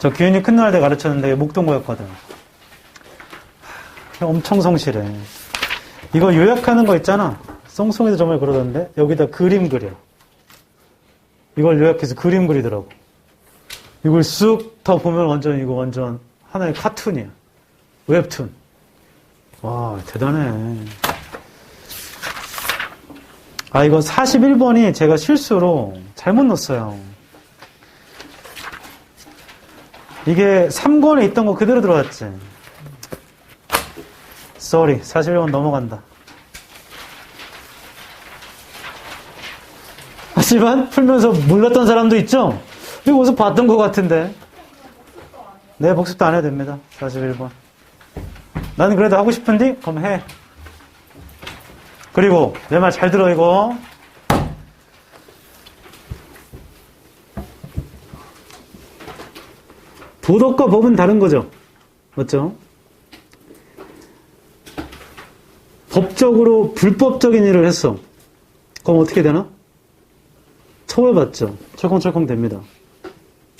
저 규현이 큰 누나 때 가르쳤는데 목동고였거든. 엄청 성실해. 이거 요약하는 거 있잖아. 썽썽이도 정말 그러던데 여기다 그림 그려. 이걸 요약해서 그림 그리더라고. 이걸 쑥 더 보면 이거 완전 하나의 카툰이야. 웹툰. 와, 대단해. 아, 이거 41번이 제가 실수로 잘못 넣었어요. 이게 3권에 있던 거 그대로 들어왔지. Sorry, 41번 넘어간다. 하지만 풀면서 몰랐던 사람도 있죠? 이거 어디서 봤던 것 같은데. 네, 복습도 안 해도 됩니다. 41번. 나는 그래도 하고 싶은데? 그럼 해. 그리고 내 말 잘 들어 이거. 도덕과 법은 다른 거죠. 맞죠? 법적으로 불법적인 일을 했어. 그럼 어떻게 되나? 처벌받죠. 철컹철컹 됩니다.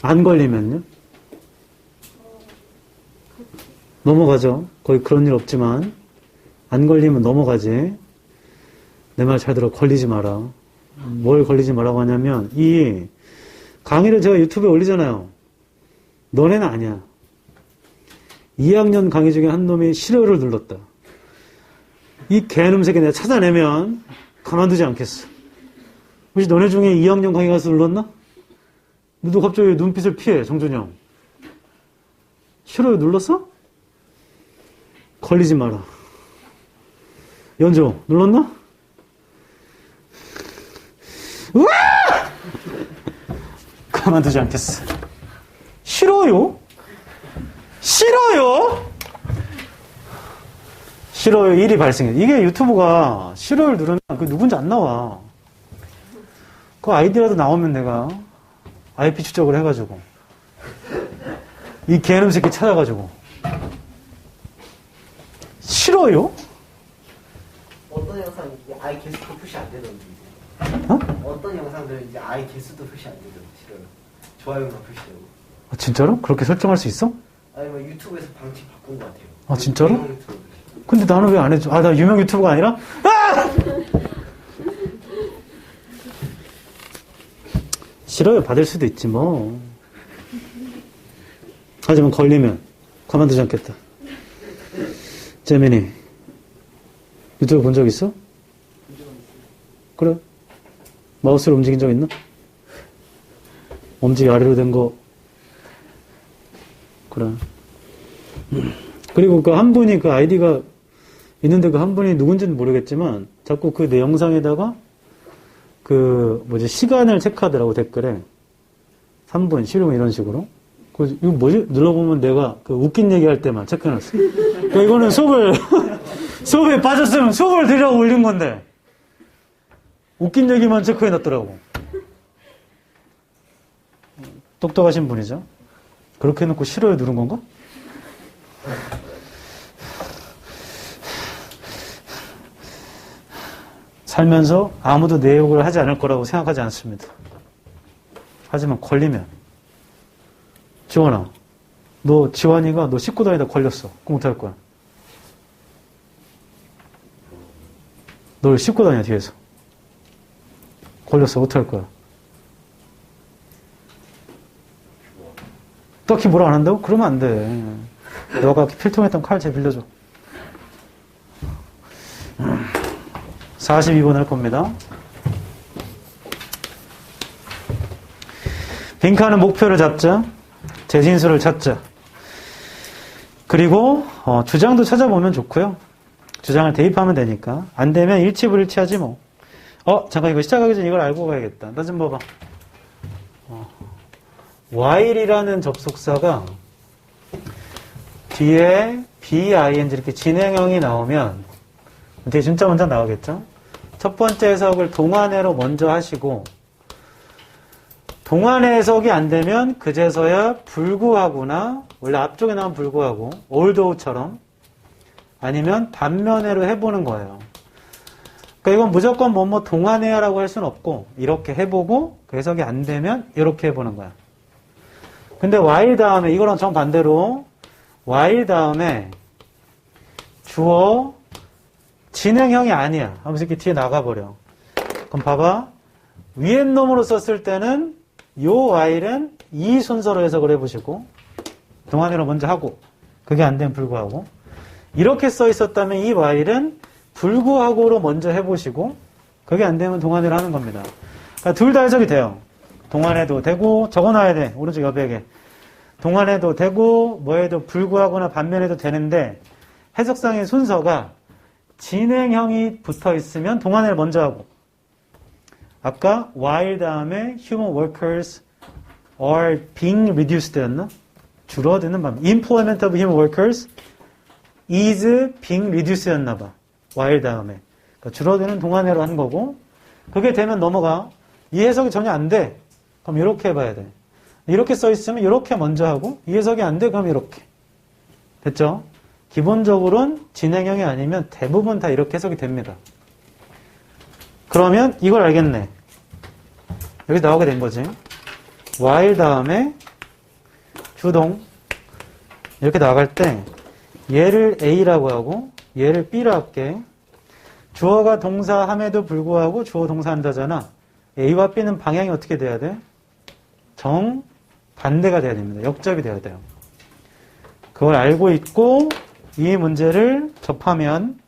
안 걸리면요? 넘어가죠. 거의 그런 일 없지만 안 걸리면 넘어가지. 내 말 잘 들어. 걸리지 마라. 뭘 걸리지 말라고 하냐면 이 강의를 제가 유튜브에 올리잖아요. 너네는 아니야. 2학년 강의 중에 한 놈이 싫어요를 눌렀다. 이 개놈 새끼 내가 찾아내면 가만두지 않겠어. 혹시 너네 중에 2학년 강의 가서 눌렀나? 너도 갑자기 눈빛을 피해, 정준이 형. 싫어요 눌렀어? 걸리지 마라. 연조, 눌렀나? 우와! 가만두지 않겠어. 싫어요? 싫어요? 싫어요 일이 발생해. 이게 유튜브가 싫어요를 누르면 그 누군지 안 나와. 그 아이디라도 나오면 내가 IP 추적을 해가지고 이 개놈 새끼 찾아가지고 싫어요? 어떤 영상이 아예 개수도 표시 안 되던데. 어떤 영상들은 이제 아예 개수도 표시 안 되던데. 싫어요. 좋아요만 표시되고. 아, 진짜로? 그렇게 설정할 수 있어? 아니 뭐 유튜브에서 방식 바꾼 것 같아요. 아, 진짜로? 유명 유튜브. 근데 나는 왜 안 해줘? 아, 나 유명 유튜버가 아니라? 아! 싫어요. 받을 수도 있지, 뭐. 하지만 걸리면 가만두지 않겠다. 재민이, 유튜브 본 적 있어? 그래? 마우스를 움직인 적 있나? 엄지 아래로 된 거. 그래. 그리고 그 한 분이 그 아이디가 있는데 그 한 분이 누군지는 모르겠지만 자꾸 그 내 영상에다가 그 뭐지 시간을 체크하더라고 댓글에 3분 쉬려면 이런 식으로. 그 이거 뭐지? 눌러보면 내가 그 웃긴 얘기할 때만 체크해놨어. 그러니까 이거는 수업에 빠졌으면 수업을 들여 올린 건데 웃긴 얘기만 체크해놨더라고. 똑똑하신 분이죠. 그렇게 해놓고 싫어요 누른 건가? 살면서 아무도 내 욕을 하지 않을 거라고 생각하지 않습니다. 하지만 걸리면 지원아, 너 지환이가 너 씻고 다니다 걸렸어. 그럼 어떡할 거야? 널 씻고 다녀 뒤에서 걸렸어. 어떡할 거야? 딱히 뭐라 안 한다고? 그러면 안 돼. 너가 필통했던 칼 제 빌려줘. 42번 할 겁니다. 빈칸은 목표를 잡자. 재진수를 찾자. 그리고 주장도 찾아보면 좋고요. 주장을 대입하면 되니까. 안 되면 일치불일치하지 뭐. 잠깐 이거 시작하기 전에 이걸 알고 가야겠다. 나 좀 봐봐. while이라는 접속사가 뒤에 BING 이렇게 진행형이 나오면 뒤에 진짜 문장 나오겠죠? 첫 번째 해석을 동안해로 먼저 하시고 동안해 해석이 안 되면 그제서야 불구하거나 원래 앞쪽에 나온 불구하고 althought처럼 아니면 반면해로 해보는 거예요. 그러니까 이건 무조건 뭐뭐 동안해야라고 할 수는 없고 이렇게 해보고 그 해석이 안 되면 이렇게 해보는 거야. 근데 while 다음에 이거랑 정반대로 while 다음에 주어 진행형이 아니야. 하면서 이렇게 뒤에 나가버려. 그럼 봐봐. 위앤놈으로 썼을 때는 요 while은 이 순서로 해석을 해보시고 동안으로 먼저 하고 그게 안 되면 불구하고 이렇게 써 있었다면 이 while은 불구하고로 먼저 해보시고 그게 안 되면 동안으로 하는 겁니다. 그러니까 둘 다 해석이 돼요. 동안해도 되고 적어놔야 돼. 오른쪽 여백에. 동안해도 되고 뭐해도 불구하거나 반면해도 되는데 해석상의 순서가 진행형이 붙어 있으면 동안을 먼저 하고 아까 while 다음에 human workers are being reduced였나? 줄어드는 방법. employment of human workers is being reduced였나 봐. while 다음에. 그러니까 줄어드는 동안으로 한 거고 그게 되면 넘어가. 이 해석이 전혀 안 돼. 그럼 이렇게 해봐야 돼. 이렇게 써 있으면 이렇게 먼저 하고 이 해석이 안 돼. 그럼 이렇게. 됐죠? 기본적으로는 진행형이 아니면 대부분 다 이렇게 해석이 됩니다. 그러면 이걸 알겠네. 여기 나오게 된 거지. while 다음에 주동 이렇게 나갈 때 얘를 A라고 하고 얘를 B라 할게. 주어가 동사함에도 불구하고 주어 동사한다잖아. A와 B는 방향이 어떻게 돼야 돼? 정반대가 돼야 됩니다. 역접이 돼야 돼요. 그걸 알고 있고 이 문제를 접하면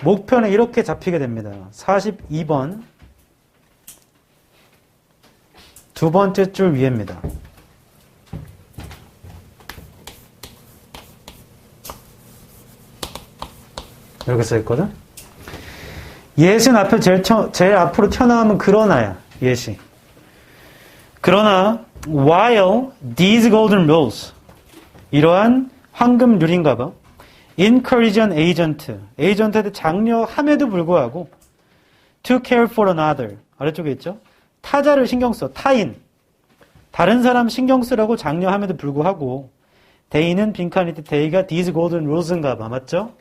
목표는 이렇게 잡히게 됩니다. 42번 두 번째 줄 위에입니다. 이렇게 써있거든. 예시는 앞에 제일 앞으로 튀어나오면 그러나야. 예시. 그러나 while these golden rules 이러한 황금 룰인가 봐. encourage an agent한테 장려함에도 불구하고 to care for another 아래쪽에 있죠. 타자를 신경 써. 타인. 다른 사람 신경 쓰라고 장려함에도 불구하고 they는 빈칸일 때 they가 these golden rules인가 봐. 맞죠?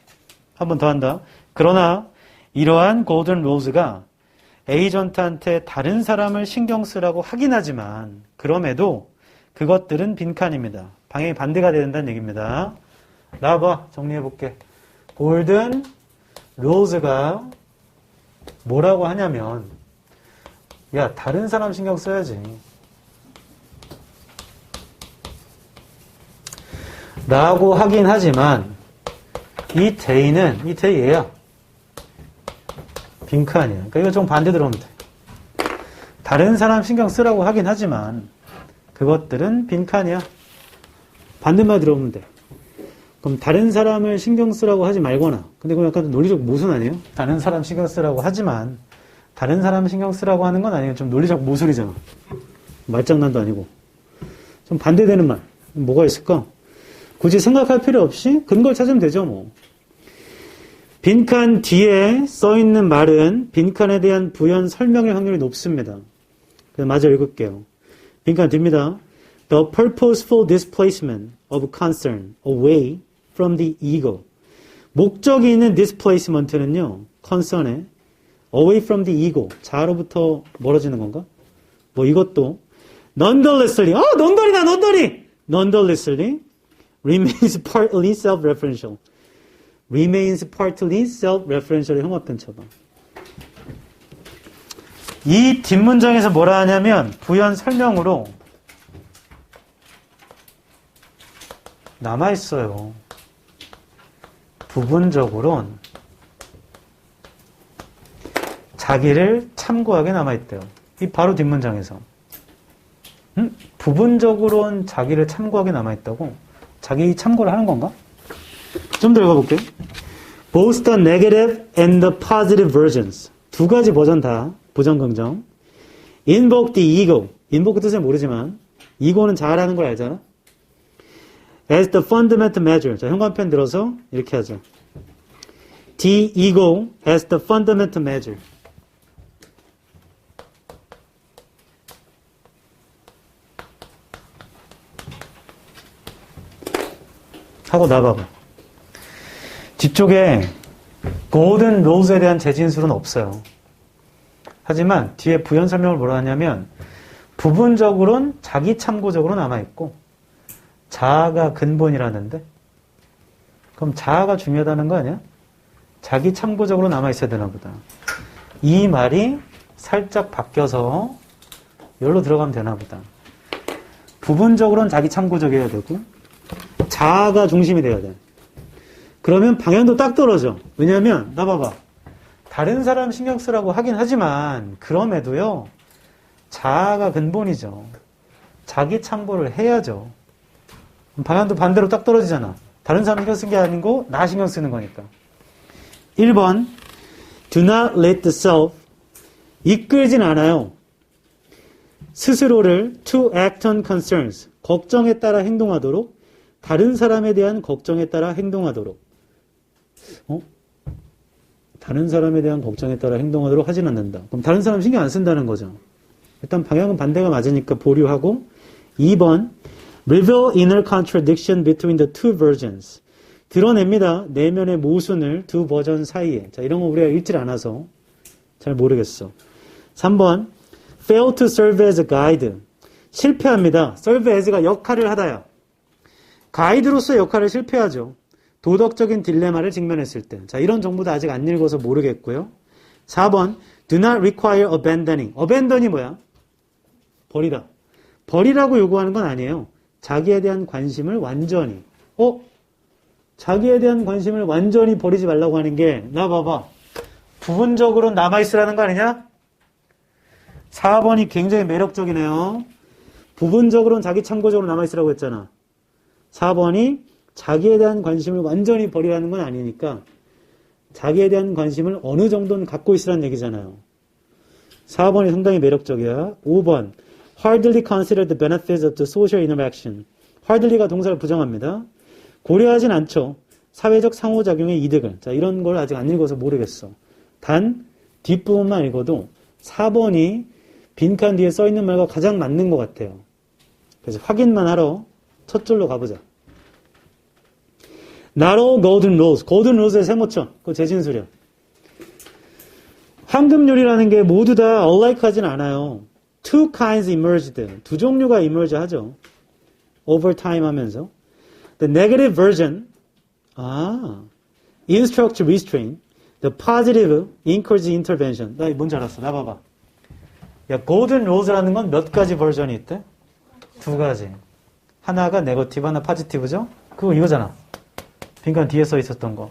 한 번 더 한다. 그러나 이러한 golden rules가 에이전트한테 다른 사람을 신경 쓰라고 하긴 하지만 그럼에도 그것들은 빈칸입니다. 방향이 반대가 된다는 얘기입니다. 나와봐. 정리해볼게. 골든 룰즈가 뭐라고 하냐면 야 다른 사람 신경 써야지 라고 하긴 하지만 이 데이는 이 데이 얘야. 빈칸이야. 그러니까 이거 좀 반대 들어오면 돼. 다른 사람 신경 쓰라고 하긴 하지만 그것들은 빈칸이야. 반대말 들어오면 돼. 그럼 다른 사람을 신경 쓰라고 하지 말거나 근데 그건 약간 논리적 모순 아니에요? 다른 사람 신경 쓰라고 하지만 다른 사람 신경 쓰라고 하는 건 아니에요. 좀 논리적 모순이잖아. 말장난도 아니고. 좀 반대되는 말. 뭐가 있을까? 굳이 생각할 필요 없이 근거를 찾으면 되죠, 뭐. 빈칸 뒤에 써있는 말은 빈칸에 대한 부연 설명의 확률이 높습니다. 그래서 마저 읽을게요. 빈칸 뒤입니다. The purposeful displacement of concern away from the ego. 목적이 있는 displacement는요, concern에 away from the ego. 자아로부터 멀어지는 건가? 뭐 이것도 nonethelessly, nonethelessly remains partly self-referential. remains partly self-referential의 형합변 쳐봐. 이 뒷문장에서 뭐라 하냐면 부연 설명으로 남아있어요. 부분적으로는 자기를 참고하게 남아있대요. 이 바로 뒷문장에서. 부분적으로는 자기를 참고하게 남아있다고? 자기 참고를 하는 건가? 좀 더 읽어볼게요. Both the negative and the positive versions. 두 가지 버전 다 부정 긍정. Invoke the ego. invoke 뜻은 모르지만 ego는 자아라는 걸 알잖아. As the fundamental measure. 자, 현관펜 들어서 이렇게 하죠. The ego as the fundamental measure. 하고 나가봐. 뒤쪽에 golden rules에 대한 재진술은 없어요. 하지만 뒤에 부연 설명을 뭐라 하냐면 부분적으로는 자기 참고적으로 남아있고 자아가 근본이라는데? 그럼 자아가 중요하다는 거 아니야? 자기 참고적으로 남아있어야 되나 보다. 이 말이 살짝 바뀌어서 여기로 들어가면 되나 보다. 부분적으로는 자기 참고적이어야 되고 자아가 중심이 돼야 돼. 그러면 방향도 딱 떨어져. 왜냐하면 나 봐봐. 다른 사람 신경 쓰라고 하긴 하지만 그럼에도요. 자아가 근본이죠. 자기 참고를 해야죠. 방향도 반대로 딱 떨어지잖아. 다른 사람 신경 쓴 게 아니고 나 신경 쓰는 거니까. 1번 Do not let the self 이끌진 않아요. 스스로를 to act on concerns 걱정에 따라 행동하도록 다른 사람에 대한 걱정에 따라 행동하도록 다른 사람에 대한 걱정에 따라 행동하도록 하진 않는다. 그럼 다른 사람 신경 안 쓴다는 거죠. 일단 방향은 반대가 맞으니까 보류하고 2번 Reveal inner contradiction between the two versions 드러냅니다. 내면의 모순을 두 버전 사이에. 자, 이런 거 우리가 읽질 않아서 잘 모르겠어. 3번 Fail to serve as a guide 실패합니다. serve as가 역할을 하다야. 가이드로서 역할을 실패하죠. 도덕적인 딜레마를 직면했을 때. 자, 이런 정보도 아직 안 읽어서 모르겠고요. 4번 Do not require abandoning. abandon이 뭐야? 버리다. 버리라고 요구하는 건 아니에요. 자기에 대한 관심을 완전히. 자기에 대한 관심을 완전히 버리지 말라고 하는 게, 나 봐봐. 부분적으로 남아있으라는 거 아니냐? 4번이 굉장히 매력적이네요. 부분적으로는 자기 참고적으로 남아있으라고 했잖아. 4번이 자기에 대한 관심을 완전히 버리라는 건 아니니까 자기에 대한 관심을 어느 정도는 갖고 있으라는 얘기잖아요. 4번이 상당히 매력적이야. 5번 Hardly consider the benefits of the social interaction. hardly가 동사를 부정합니다. 고려하진 않죠. 사회적 상호작용의 이득을. 자, 이런 걸 아직 안 읽어서 모르겠어. 단 뒷부분만 읽어도 4번이 빈칸 뒤에 써있는 말과 가장 맞는 것 같아요. 그래서 확인만 하러 첫 줄로 가보자. Narrow golden rules. golden rules의 세모쳐. 그거 재진술이야. 황금률이라는 게 모두 다 alike하진 않아요. Two kinds emerged. 두 종류가 emerge 하죠. Over time 하면서. The negative version. Instruct, restrain. The positive, encourage intervention. 나 뭔지 알았어. 나 봐봐. 야, golden rules라는 건 몇 가지 버전이 있대? 두 가지. 하나가 네거티브, 하나 파지티브죠? 그거 이거잖아. 빈칸 뒤에 써 있었던 거.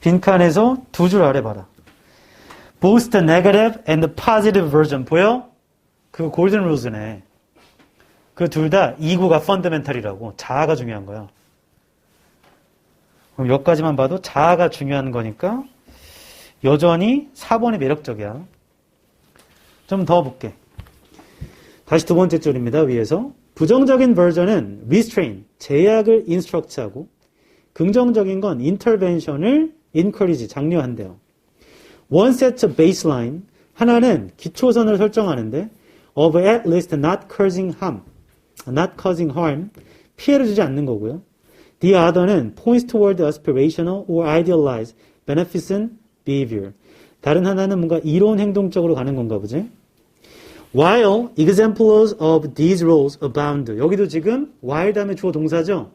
빈칸에서 두 줄 아래 봐라. Both the negative and the positive version. 보여? 그거 골든 룰즈네. 그 둘 다 이구가 펀더멘탈이라고. 자아가 중요한 거야. 그럼 여기까지만 봐도 자아가 중요한 거니까 여전히 4번이 매력적이야. 좀 더 볼게. 다시 두 번째 줄입니다. 위에서. 부정적인 버전은 restrain, 제약을 instruct하고 긍정적인 건 intervention을 encourage, 장려한대요. One sets a baseline, 하나는 기초선을 설정하는데 of at least not causing harm, 피해를 주지 않는 거고요. The other는 points toward aspirational or idealized beneficent behavior. 다른 하나는 뭔가 이론 행동적으로 가는 건가 보지. While examples of these rules abound. 여기도 지금 while 다음에 주어 동사죠.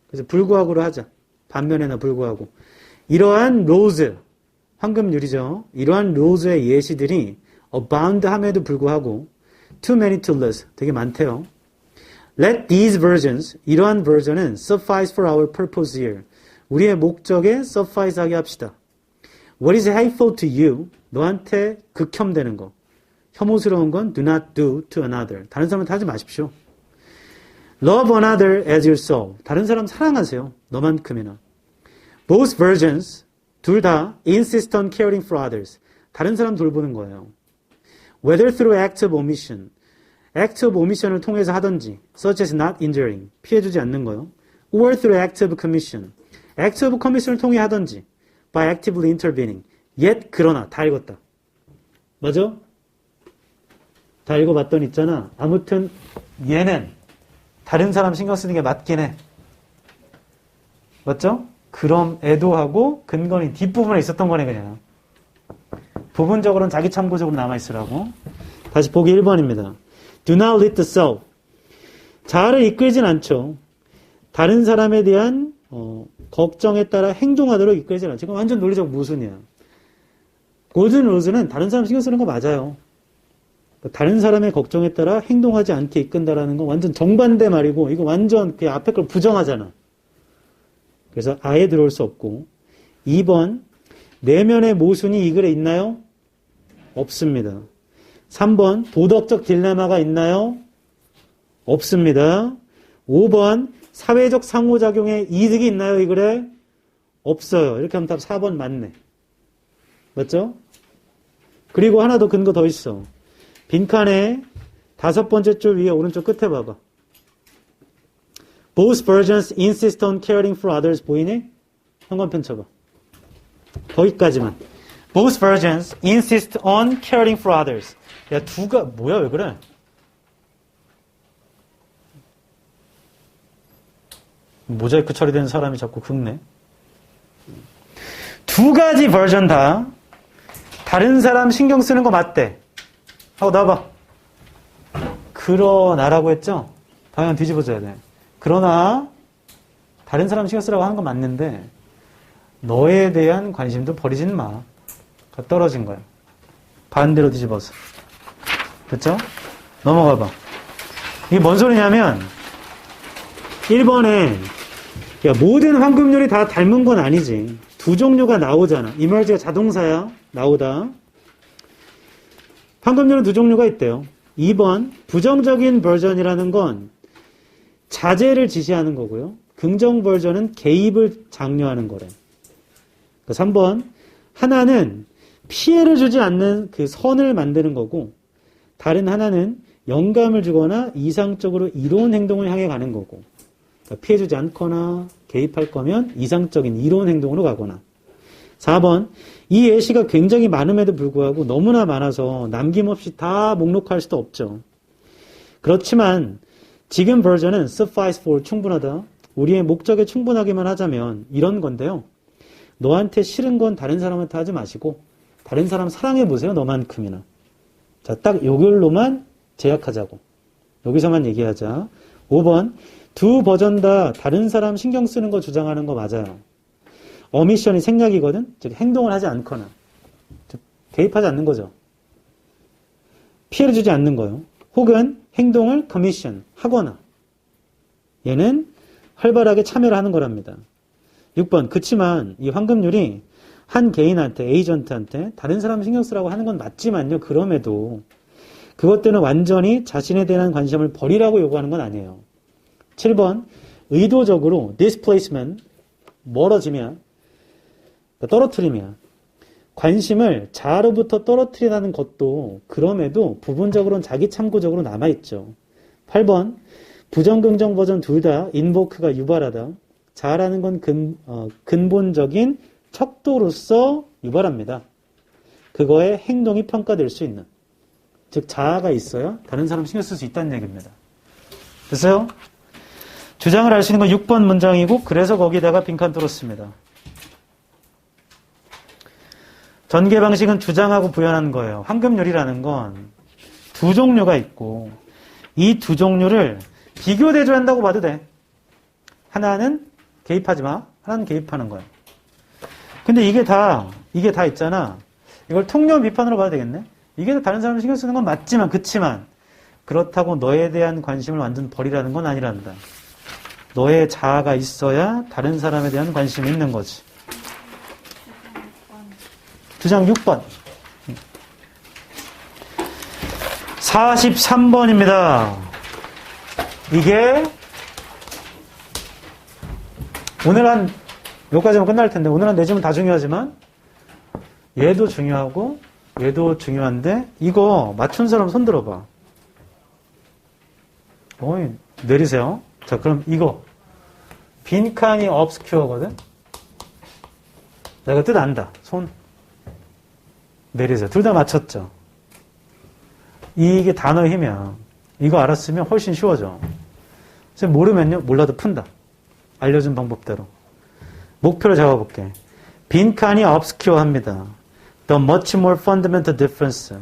그래서 불구하고로 하자. 반면에나 불구하고. 이러한 rules, 황금률이죠. 이러한 rules의 예시들이 abound 함에도 불구하고 too many to list. 되게 많대요. Let these versions, 이러한 버전은 suffice for our purpose here. 우리의 목적에 suffice 하게 합시다. What is hateful to you? 너한테 극혐되는 거. 혐오스러운 건 do not do to another. 다른 사람한테 하지 마십시오. Love another as yourself. 다른 사람 사랑하세요. 너만큼이나. Both versions, 둘 다 insist on caring for others. 다른 사람 돌보는 거예요. Whether through act of omission. act of omission을 통해서 하든지 such as not injuring. 피해주지 않는 거요. Or through act of commission. act of commission을 통해 하든지 by actively intervening. yet 그러나 다 읽었다. 맞아? 다 읽어봤더니 있잖아. 아무튼 얘는 다른 사람 신경 쓰는 게 맞긴 해. 맞죠? 그럼 애도하고 근거는 뒷부분에 있었던 거네 그냥. 부분적으로는 자기 참고적으로 남아있으라고. 다시 보기 1번입니다. Do not lead the self. 자아를 이끌진 않죠. 다른 사람에 대한 걱정에 따라 행동하도록 이끌지라. 지금 완전 논리적 모순이야. 골든 룰즈는 다른 사람 신경 쓰는 거 맞아요. 다른 사람의 걱정에 따라 행동하지 않게 이끈다라는 건 완전 정반대 말이고 이거 완전 그 앞에 걸 부정하잖아. 그래서 아예 들어올 수 없고 2번 내면의 모순이 이 글에 있나요? 없습니다. 3번 도덕적 딜레마가 있나요? 없습니다. 5번 사회적 상호작용에 이득이 있나요? 이 글에? 없어요. 이렇게 하면 답 4번 맞네. 맞죠? 그리고 하나 더 근거 더 있어. 빈칸에 5번째 줄 위에 오른쪽 끝에 봐봐. Both versions insist on caring for others 보이니? 한권편 쳐봐. 거기까지만. Both versions insist on caring for others. 야, 뭐야, 왜 그래? 모자이크 처리된 사람이 자꾸 긁네. 두 가지 버전 다 다른 사람 신경 쓰는 거 맞대. 하고 나와봐. 그러나라고 했죠? 방향 뒤집어줘야 돼. 그러나 다른 사람 신경 쓰라고 하는 건 맞는데 너에 대한 관심도 버리진 마. 떨어진 거야. 반대로 뒤집어서. 그렇죠? 넘어가봐. 이게 뭔 소리냐면 1번에 모든 황금률이 다 닮은 건 아니지. 두 종류가 나오잖아. emerge가 자동사야. 나오다. 황금률은 두 종류가 있대요. 2번 부정적인 버전이라는 건 자제를 지시하는 거고요. 긍정 버전은 개입을 장려하는 거래. 3번 하나는 피해를 주지 않는 그 선을 만드는 거고 다른 하나는 영감을 주거나 이상적으로 이로운 행동을 향해 가는 거고 그러니까 피해 주지 않거나 개입할 거면 이상적인 이로운 행동으로 가거나 4번 이 예시가 굉장히 많음에도 불구하고 너무나 많아서 남김없이 다 목록할 수도 없죠. 그렇지만 지금 버전은 suffice for 충분하다. 우리의 목적에 충분하기만 하자면 이런 건데요. 너한테 싫은 건 다른 사람한테 하지 마시고 다른 사람 사랑해보세요. 너만큼이나. 자, 딱 요걸로만 제약하자고. 여기서만 얘기하자. 5번 두 버전 다 다른 사람 신경 쓰는 거 주장하는 거 맞아요. 어미션이 생략이거든. 즉 행동을 하지 않거나 즉 개입하지 않는 거죠. 피해를 주지 않는 거요. 혹은 행동을 커미션 하거나 얘는 활발하게 참여를 하는 거랍니다. 6번 그치만 이 황금률이 한 개인한테 에이전트한테 다른 사람 신경 쓰라고 하는 건 맞지만요. 그럼에도 그것들은 완전히 자신에 대한 관심을 버리라고 요구하는 건 아니에요. 7번 의도적으로 displacement 멀어지며 떨어뜨리며 관심을 자아로부터 떨어뜨리라는 것도 그럼에도 부분적으로는 자기 참고적으로 남아있죠. 8번 부정긍정 버전 둘 다 인보크가 유발하다. 자아라는 건 근본적인 척도로서 유발합니다. 그거의 행동이 평가될 수 있는 즉 자아가 있어야 다른 사람 신경 쓸 수 있다는 얘기입니다. 됐어요? 주장을 할 수 있는 건 6번 문장이고 그래서 거기다가 빈칸 뚫었습니다. 전개 방식은 주장하고 부연하는 거예요. 황금률이라는 건 두 종류가 있고 이 두 종류를 비교 대조한다고 봐도 돼. 하나는 개입하지 마. 하나는 개입하는 거야. 근데 이게 다 있잖아. 이걸 통념 비판으로 봐도 되겠네. 이게 다 다른 사람 신경 쓰는 건 맞지만 그치만 그렇다고 너에 대한 관심을 완전 버리라는 건 아니란다. 너의 자아가 있어야 다른 사람에 대한 관심이 있는 거지. 주장 6번. 43번입니다. 이게 오늘 한 여기까지만 끝날 텐데 오늘 한 4점은 다 중요하지만 얘도 중요하고 얘도 중요한데 이거 맞춘 사람 손 들어봐. 어이, 내리세요. 자, 그럼 이거 빈칸이 obscure거든. 내가 뜻 안다. 손 내리세요. 둘 다 맞췄죠. 이게 단어의 힘이야. 이거 알았으면 훨씬 쉬워져. 모르면요, 몰라도 푼다. 알려준 방법대로. 목표를 잡아볼게. 빈칸이 obscure합니다. The much more fundamental difference.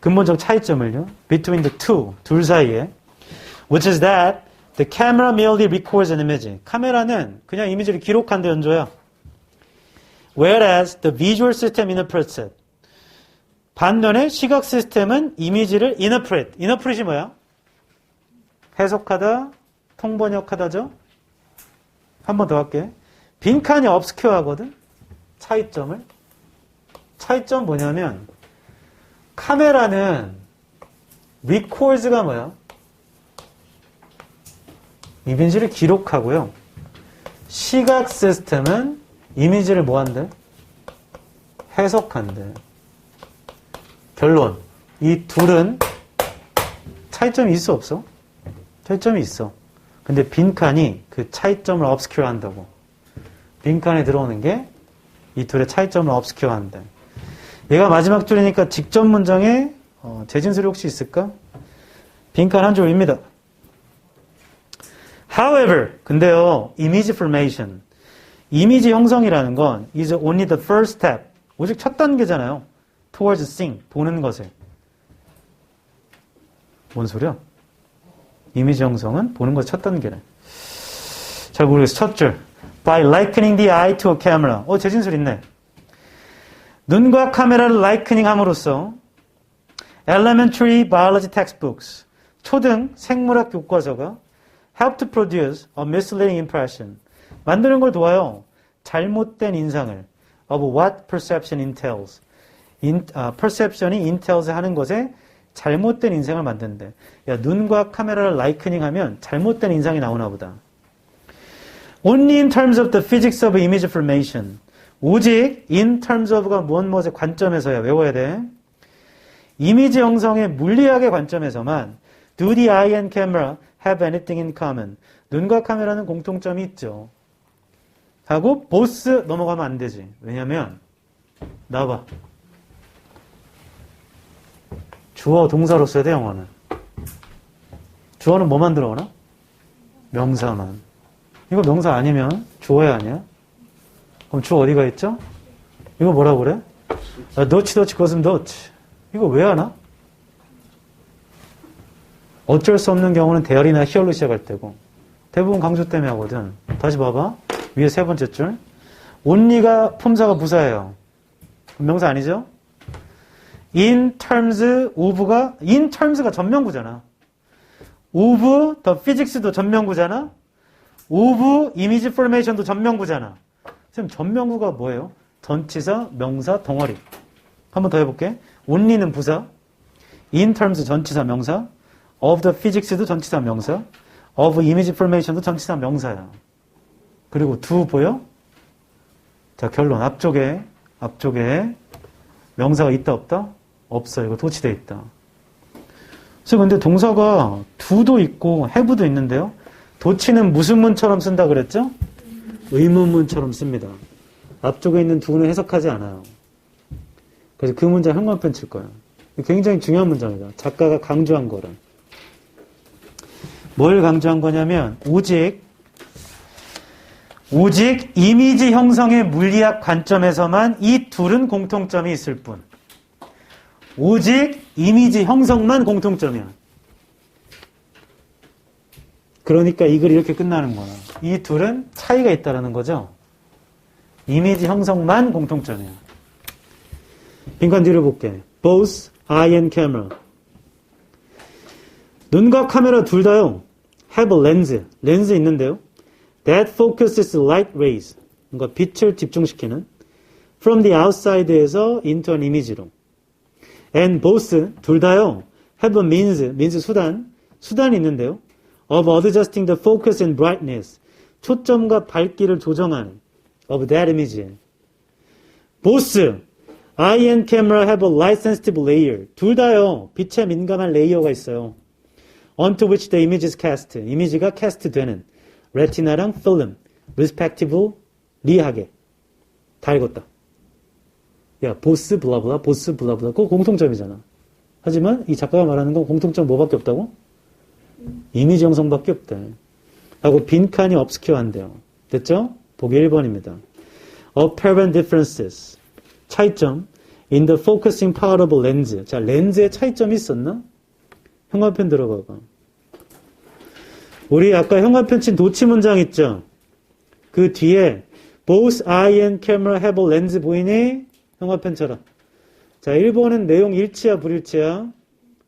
근본적 차이점을요. Between the two. 둘 사이에. Which is that The camera merely records an image. 카메라는 그냥 이미지를 기록한다 연조야. Whereas the visual system interprets it. 반면에 시각 시스템은 이미지를 interpret. interpret이 뭐야? 해석하다, 통번역하다죠? 한 번 더 할게. 빈칸이 obscure 하거든? 차이점을. 차이점 뭐냐면 카메라는 records가 뭐야? 이미지를 기록하고요. 시각 시스템은 이미지를 뭐 한대? 해석한대. 결론. 이 둘은 차이점이 있어 없어? 차이점이 있어. 근데 빈칸이 그 차이점을 obscure 한다고. 빈칸에 들어오는 게 이 둘의 차이점을 obscure 한대. 얘가 마지막 줄이니까 직접 문장에 재진술이 혹시 있을까? 빈칸 한 줄입니다. However, 근데요, image formation, 이미지 형성이라는 건 is only the first step, 오직 첫 단계잖아요. Towards seeing, 보는 것에. 뭔 소리야? 이미지 형성은 보는 것 첫 단계래. 잘 모르겠어. 첫 줄. By likening the eye to a camera. 재진술 있네. 눈과 카메라를 likening 함으로써 elementary biology textbooks, 초등 생물학 교과서가 help to produce a misleading impression. 만드는 걸 도와요. 잘못된 인상을. Of what perception entails. perception이 entails 하는 것에 잘못된 인상을 만든대. 야, 눈과 카메라를 likening 하면 잘못된 인상이 나오나 보다. Only in terms of the physics of image formation. 오직 in terms of가 무엇의 관점에서야 외워야 돼. 이미지 형성의 물리학의 관점에서만 do the eye and camera have anything in common. 눈과 카메라는 공통점이 있죠. 하고 both 넘어가면 안 되지. 왜냐면 나와봐. 주어 동사로 써야 돼 영어는. 주어는 뭐만 들어오나? 명사만. 이거 명사 아니면 주어야 아니야? 그럼 주어 어디가 있죠? 이거 뭐라고 그래? 너치 거슴 너치. 이거 왜 하나? 어쩔 수 없는 경우는 대열이나 히얼로 시작할 때고 대부분 강조 때문에 하거든. 다시 봐봐. 위에 세 번째 줄. only가 품사가 부사예요. 명사 아니죠? in terms of가 in terms가 전명구잖아. of the physics도 전명구잖아. of image formation도 전명구잖아. 선생님 전명구가 뭐예요? 전치사, 명사, 덩어리. 한 번 더 해볼게. only는 부사, in terms 전치사, 명사, of the physics도 전치사, 명사, of image formation도 전치사, 명사야. 그리고 do 보여? 자, 결론. 앞쪽에 명사가 있다, 없다? 없어. 이거 도치돼 있다. 그래서 근데 동사가 do도 있고 have도 있는데요. 도치는 무슨 문처럼 쓴다 그랬죠? 의문문처럼 씁니다. 앞쪽에 있는 do는 해석하지 않아요. 그래서 그 문장 형광펜 칠 거예요. 굉장히 중요한 문장이다. 작가가 강조한 거를. 뭘 강조한 거냐면 오직 이미지 형성의 물리학 관점에서만 이 둘은 공통점이 있을 뿐. 오직 이미지 형성만 공통점이야. 그러니까 이 글이 이렇게 끝나는 거야. 이 둘은 차이가 있다라는 거죠. 이미지 형성만 공통점이야. 빈칸 뒤를 볼게. Both eye and camera. 눈과 카메라 둘 다요. Have a lens. 렌즈 있는데요. That focuses light rays. 그러니까 빛을 집중시키는. From the outside에서 into an image로. And both 둘 다요. Have a means 수단이 있는데요. Of adjusting the focus and brightness. 초점과 밝기를 조정하는. Of that image. Both eye and camera have a light sensitive layer. 둘 다요. 빛에 민감한 레이어가 있어요. Onto which the image is cast. 이미지가 cast 되는. 레티나랑 필름. respectively하게. 다 읽었다. 야, 보스 블라블라, 보스 블라블라. 그거 공통점이잖아. 하지만 이 작가가 말하는 건 공통점 뭐밖에 없다고? 이미지 형성밖에 없대. 하고 빈칸이 obscure 한대요. 됐죠? 보기 1번입니다. Apparent differences. 차이점. In the focusing part of a lens. 자, 렌즈에 차이점이 있었나? 형광펜 들어가봐. 우리 아까 형광펜 친 도치 문장 있죠? 그 뒤에 both eye and camera have a lens 보이니? 형광펜처럼. 자, 1번은 내용 일치야, 불일치야?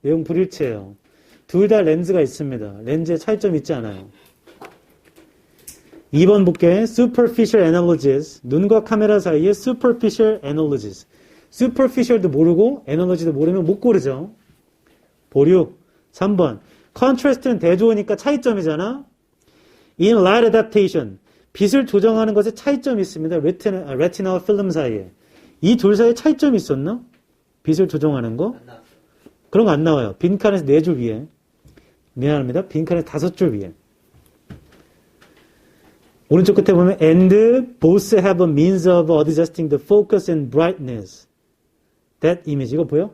내용 불일치예요. 둘 다 렌즈가 있습니다. 렌즈에 차이점이 있지 않아요. 2번 볼게. superficial analogies. 눈과 카메라 사이에 superficial analogies. superficial도 모르고 analogy도 모르면 못 고르죠. 보류. 3번. contrast는 대조니까 차이점이잖아. in light adaptation. 빛을 조정하는 것에 차이점이 있습니다. 레티나와 필름 사이에. 이 둘 사이에 차이점이 있었나? 빛을 조정하는 거? 안 나왔어요. 그런 거 안 나와요. 빈칸에서 4줄 위에. 미안합니다. 빈칸에서 5줄 위에. 오른쪽 끝에 보면 and both have a means of adjusting the focus and brightness. that image. 이거 보여?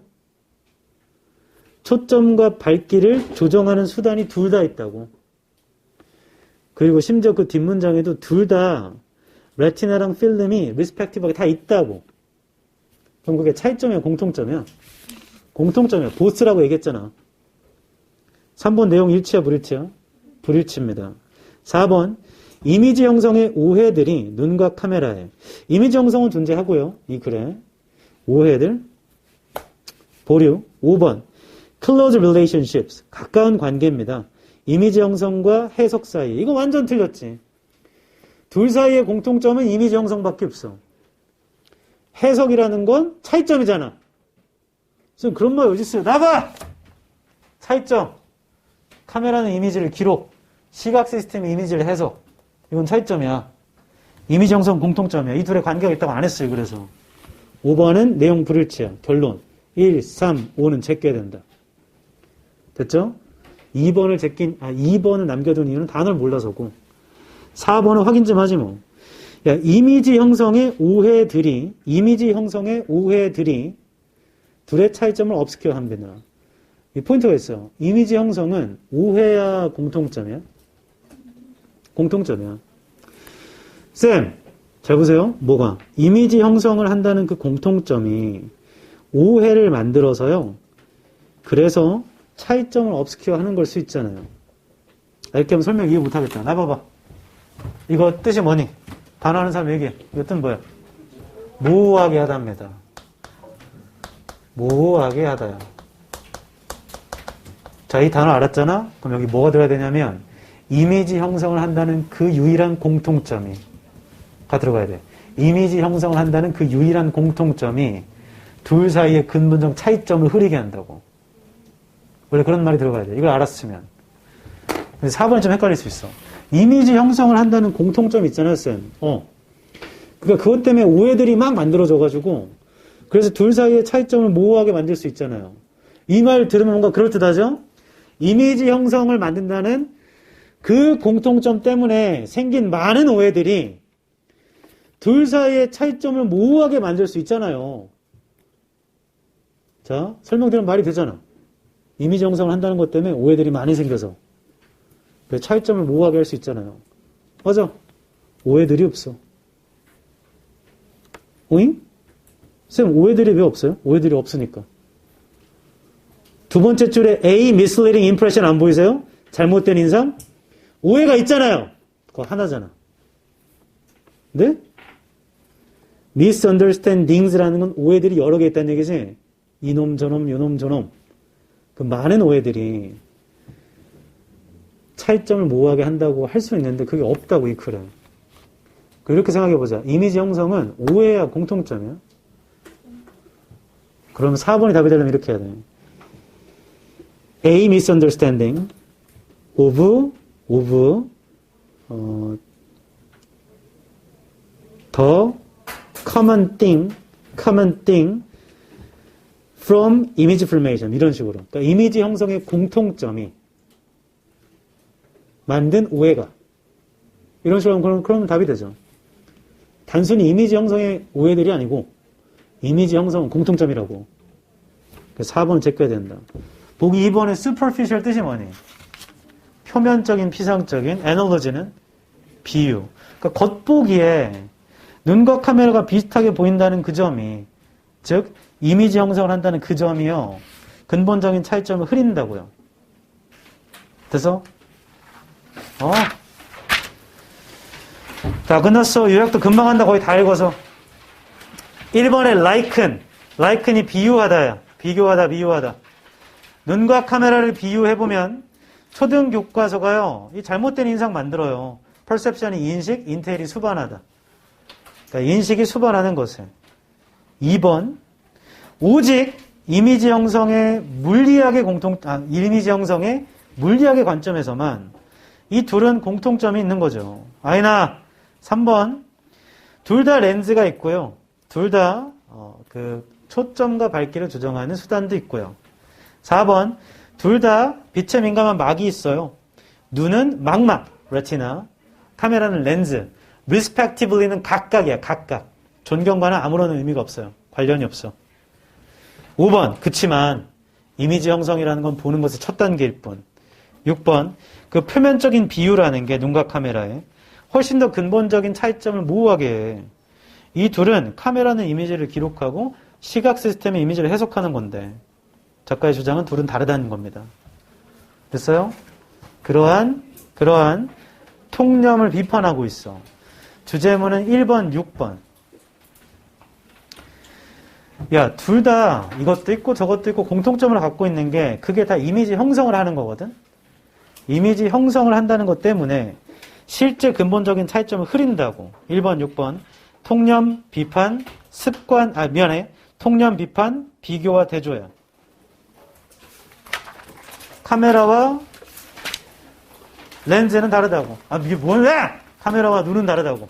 초점과 밝기를 조정하는 수단이 둘 다 있다고. 그리고 심지어 그 뒷문장에도 둘 다 레티나랑 필름이 리스펙티브하게 다 있다고. 그럼 그게 차이점이야, 공통점이야? 공통점이야. 보스라고 얘기했잖아. 3번 내용 일치야, 불일치야? 불일치입니다. 4번 이미지 형성의 오해들이 눈과 카메라에. 이미지 형성은 존재하고요. 이 글에. 오해들. 보류. 5번 close relationships. 가까운 관계입니다. 이미지 형성과 해석 사이. 이거 완전 틀렸지. 둘 사이의 공통점은 이미지 형성밖에 없어. 해석이라는 건 차이점이잖아. 지금 그런 말 어디 있어요? 나가! 차이점. 카메라는 이미지를 기록. 시각 시스템이 이미지를 해석. 이건 차이점이야. 이미지 형성 공통점이야. 이 둘의 관계가 있다고 안 했어요. 그래서 5번은 내용 불일치야. 결론. 1, 3, 5는 제껴야 된다. 됐죠? 2번을 남겨둔 이유는 단어를 몰라서고. 4번은 확인 좀 하지 뭐. 야, 이미지 형성의 오해들이 둘의 차이점을 업스퀘어 합니다. 이 포인트가 있어요. 이미지 형성은 오해야 공통점이야? 공통점이야. 쌤, 잘 보세요. 뭐가? 이미지 형성을 한다는 그 공통점이 오해를 만들어서요. 그래서 차이점을 업스퀘어 하는 걸 수 있잖아요. 이렇게 하면 설명 이해 못하겠다. 나 봐봐. 이거 뜻이 뭐니? 단어 하는 사람 얘기해. 이거 뜻은 뭐야? 모호하게 하다입니다. 모호하게 하다요. 자, 이 단어 알았잖아? 그럼 여기 뭐가 들어야 되냐면 이미지 형성을 한다는 그 유일한 공통점이 가 들어가야 돼. 이미지 형성을 한다는 그 유일한 공통점이 둘 사이의 근본적 차이점을 흐리게 한다고. 원래 그런 말이 들어가야 돼. 이걸 알았으면. 근데 4번이 좀 헷갈릴 수 있어. 이미지 형성을 한다는 공통점이 있잖아요, 쌤. 그러니까 그것 때문에 오해들이 막 만들어져가지고 그래서 둘 사이의 차이점을 모호하게 만들 수 있잖아요. 이 말 들으면 뭔가 그럴듯하죠? 이미지 형성을 만든다는 그 공통점 때문에 생긴 많은 오해들이 둘 사이의 차이점을 모호하게 만들 수 있잖아요. 자, 설명드리면 말이 되잖아. 이미지 형성을 한다는 것 때문에 오해들이 많이 생겨서 그 차이점을 모호하게 할 수 있잖아요. 맞아. 오해들이 없어. 오잉? 쌤, 오해들이 왜 없어요? 오해들이 없으니까. 두 번째 줄에 A misleading impression 안 보이세요? 잘못된 인상? 오해가 있잖아요. 그거 하나잖아. 네? misunderstandings라는 건 오해들이 여러 개 있다는 얘기지. 이놈 저놈 요놈 저놈. 그 많은 오해들이 차이점을 모호하게 한다고 할 수 있는데 그게 없다고 이 글에. 이렇게 생각해보자. 이미지 형성은 오해야 공통점이야. 그럼 4번이 답이 되려면 이렇게 해야 돼. A misunderstanding of the common thing from image formation. 이런 식으로. 그러니까 이미지 형성의 공통점이 만든 오해가. 이런 식으로 하면 그러면 답이 되죠. 단순히 이미지 형성의 오해들이 아니고 이미지 형성은 공통점이라고. 그래서 4번을 제껴야 된다. 보기 2번의 superficial 뜻이 뭐니? 표면적인, 피상적인, analogy는 비유. 그러니까 겉보기에 눈과 카메라가 비슷하게 보인다는 그 점이, 즉 이미지 형성을 한다는 그 점이요. 근본적인 차이점을 흐린다고요. 그래서 자, 끝났어. 요약도 금방 한다. 거의 다 읽어서. 1번에 라이큰이 비유하다야. 비교하다, 비유하다. 눈과 카메라를 비유해보면 초등 교과서가요, 이 잘못된 인상 만들어요. 퍼셉션이 인식, 인텔이 수반하다. 그러니까 인식이 수반하는 것을. 2번, 오직 이미지 형성의 이미지 형성의 물리학의 관점에서만 이 둘은 공통점이 있는 거죠. 아이나, 3번, 둘 다 렌즈가 있고요. 둘 다, 초점과 밝기를 조정하는 수단도 있고요. 4번, 둘 다 빛에 민감한 막이 있어요. 눈은 망막, 레티나, 카메라는 렌즈, respectively는 각각이야, 각각. 존경과는 아무런 의미가 없어요. 관련이 없어. 5번, 그치만 이미지 형성이라는 건 보는 것의 첫 단계일 뿐. 6번, 그 표면적인 비유라는 게 눈과 카메라에 훨씬 더 근본적인 차이점을 모호하게 해. 이 둘은 카메라는 이미지를 기록하고 시각 시스템의 이미지를 해석하는 건데 작가의 주장은 둘은 다르다는 겁니다. 됐어요? 그러한 통념을 비판하고 있어. 주제문은 1번, 6번. 야, 둘 다 이것도 있고 저것도 있고 공통점을 갖고 있는 게 그게 다 이미지 형성을 하는 거거든? 이미지 형성을 한다는 것 때문에 실제 근본적인 차이점을 흐린다고. 1번, 6번. 통념, 비판, 통념, 비판, 비교와 대조야. 카메라와 렌즈는 다르다고. 이게 뭐야? 카메라와 눈은 다르다고.